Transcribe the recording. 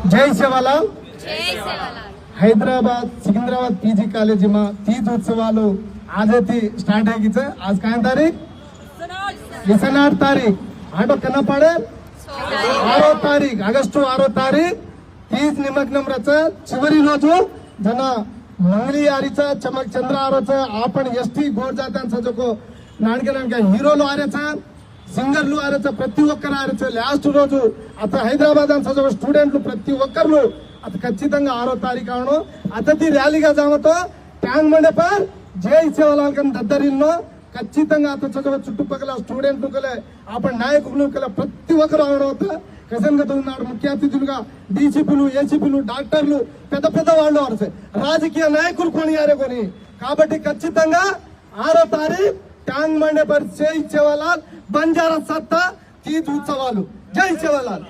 जय Sevalal. Hyderabad Secunderabad PG college में तीज उत्सवालू आज स्टार्ट आगीचं. आज काय तारीख? 28 तारीख. आटो कना पड़े 6 तारीख आगस्टु 6 तारीख तीज निमग्नं रचं चिवरी रोजू जन मंगली आरीचं चमक चंद्र आरोचं आपण एसटी गोड जात्यांचा जो नाणके హీరోలు ఆరేచా సింగర్లు ఆరేచా ప్రతి ఒక్కరు ఆరేచా లాస్ట్ రోజు అత హైదరాబాద్ అంతా స్టూడెంట్లు ప్రతి ఒక్కరు అత ఖచ్చితంగా 6వ తారీఖు అవను అతది ర్యాలీగా జామతో ట్యాంక్ మండే పర్ జై సేవలాల్ దద్దరిల్లో ఖచ్చితంగా అత చదువు చుట్టుపక్కల స్టూడెంట్లు కలే आपण నాయకులు కలే ప్రతి ఒక్కరు అవడవుతా కసంగతో ఉన్నాడు. ముఖ్య అతిథులుగా డీసీపీలు ఏసీపీలు డాక్టర్లు పెద్ద పెద్ద వాళ్ళు వరసే రాజకీయ నాయకులు కొని కాబట్టి ఖచ్చితంగా 6వ తారీఖు ట్యాంక్ మండే పర్ జై సేవలాల్ బంజారా సత్తా తీజ్ ఉత్సవాలు. జై సేవలాల్.